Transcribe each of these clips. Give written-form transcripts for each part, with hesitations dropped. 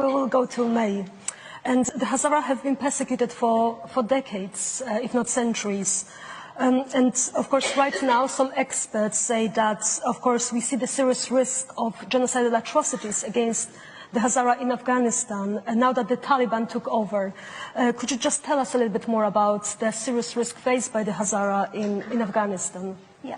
We will go to May. And the Hazara have been persecuted for decades, if not centuries. And of course, right now, some experts say that, of course, we see the serious risk of genocidal atrocities against the Hazara in Afghanistan, and now that the Taliban took over. Could you just tell us a little bit more about the serious risk faced by the Hazara in Afghanistan? Yeah.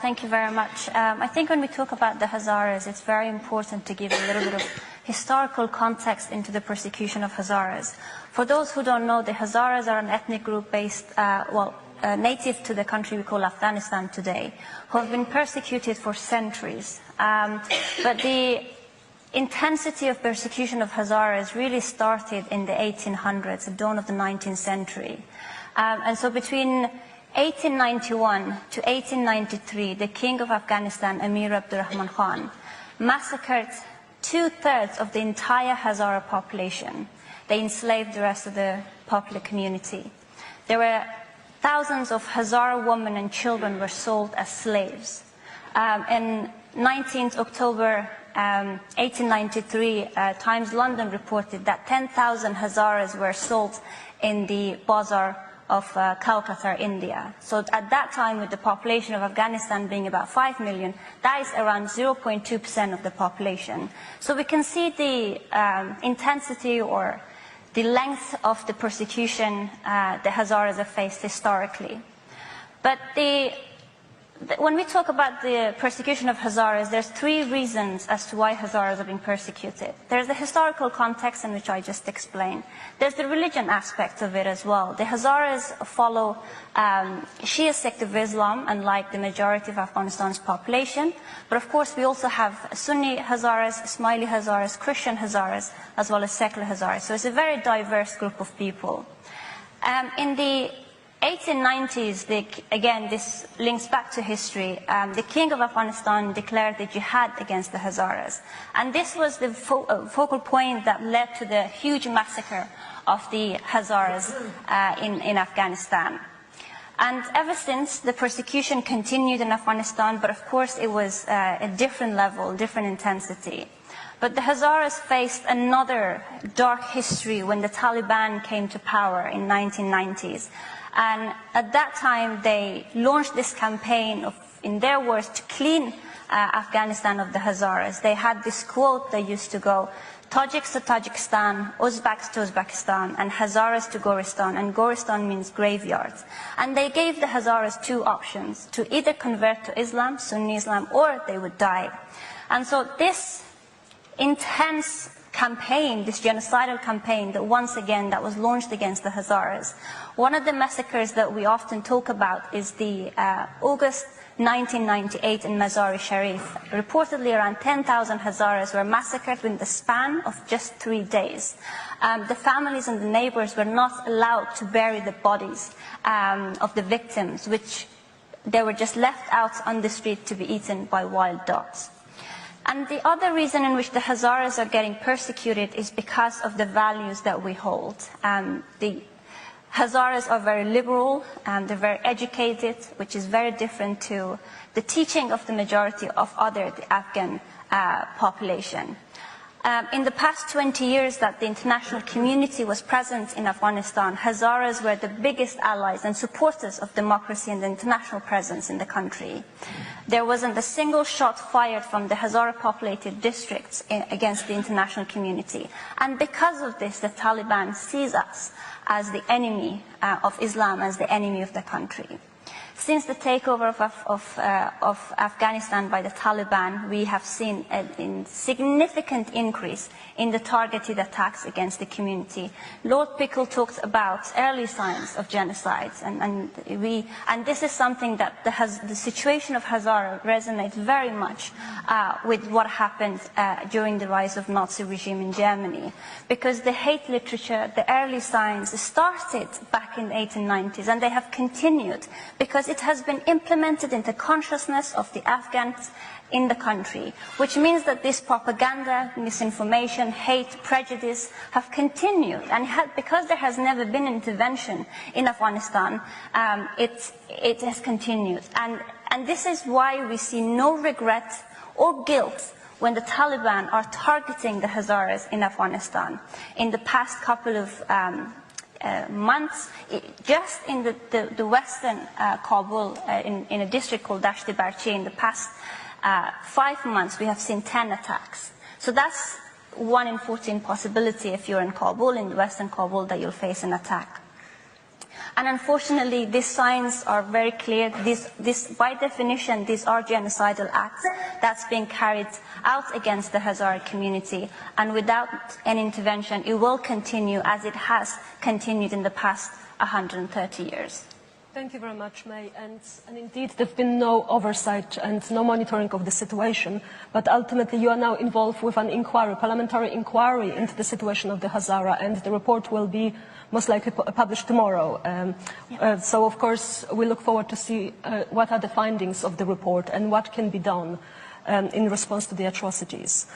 Thank you very much. I think when we talk about the Hazaras, it's very important to give a little bit of historical context into the persecution of Hazaras. For those who don't know, the Hazaras are an ethnic group based, native to the country we call Afghanistan today, who have been persecuted for centuries. But the intensity of persecution of Hazaras really started in the 1800s, the dawn of the 19th century. And so between 1891 to 1893, the king of Afghanistan, Amir Abdurrahman Khan, massacred 2/3 of the entire Hazara population. They enslaved the rest of the popular community. There were thousands of Hazara women and children were sold as slaves. In 19th October 1893, Times London reported that 10,000 Hazaras were sold in the bazaar of Calcutta, India. So at that time, with the population of Afghanistan being about 5 million, that is around 0.2% of the population. So we can see the intensity or the length of the persecution the Hazaras have faced historically. But when we talk about the persecution of Hazaras, there's 3 reasons as to why Hazaras are being persecuted. There's the historical context in which I just explained. There's the religion aspect of it as well. The Hazaras follow Shia sect of Islam, unlike the majority of Afghanistan's population. But of course, we also have Sunni Hazaras, Ismaili Hazaras, Christian Hazaras, as well as secular Hazaras. So it's a very diverse group of people. In the 1890s, again, this links back to history. The king of Afghanistan declared the jihad against the Hazaras. And this was the focal point that led to the huge massacre of the Hazaras in Afghanistan. And ever since, the persecution continued in Afghanistan, but of course it was a different level, different intensity. But the Hazaras faced another dark history when the Taliban came to power in 1990s. And at that time, they launched this campaign of, in their words, to clean Afghanistan of the Hazaras. They had this quote that used to go, Tajiks to Tajikistan, Uzbeks to Uzbekistan, and Hazaras to Goristan. And Goristan means graveyards. And they gave the Hazaras 2 options, to either convert to Islam, Sunni Islam, or they would die. And so this intense campaign, this genocidal campaign that once again that was launched against the Hazaras. One of the massacres that we often talk about is the August 1998 in Mazar-e-Sharif. Reportedly around 10,000 Hazaras were massacred in the span of just 3 days. The families and the neighbors were not allowed to bury the bodies of the victims, which they were just left out on the street to be eaten by wild dogs. And the other reason in which the Hazaras are getting persecuted is because of the values that we hold. The Hazaras are very liberal, and they're very educated, which is very different to the teaching of the majority of the Afghan population. In the past 20 years that the international community was present in Afghanistan, Hazaras were the biggest allies and supporters of democracy and the international presence in the country. There wasn't a single shot fired from the Hazara-populated districts against the international community. And because of this, the Taliban sees us as the enemy of Islam, as the enemy of the country. Since the takeover of Afghanistan by the Taliban, we have seen a significant increase in the targeted attacks against the community. Lord Pickle talked about early signs of genocides, and this is something that the situation of Hazara resonates very much with what happened during the rise of Nazi regime in Germany, because the hate literature, the early signs, started back in the 1890s, and they have continued because it has been implemented in the consciousness of the Afghans in the country, which means that this propaganda, misinformation, hate, prejudice have continued. And because there has never been intervention in Afghanistan, it has continued. And this is why we see no regret or guilt when the Taliban are targeting the Hazaras in Afghanistan. In the past couple of months, just in the western Kabul, in a district called Dashti Barchi, in the past 5 months, we have seen 10 attacks. So that's 1 in 14 possibility if you're in Kabul, in western Kabul, that you'll face an attack. And unfortunately, these signs are very clear. By definition, these are genocidal acts that's being carried out against the Hazara community. And without any intervention, it will continue as it has continued in the past 130 years. Thank you very much, May. And indeed, there have been no oversight and no monitoring of the situation. But ultimately, you are now involved with an inquiry, parliamentary inquiry into the situation of the Hazara, and the report will be most likely published tomorrow. So, of course, we look forward to see what are the findings of the report and what can be done in response to the atrocities.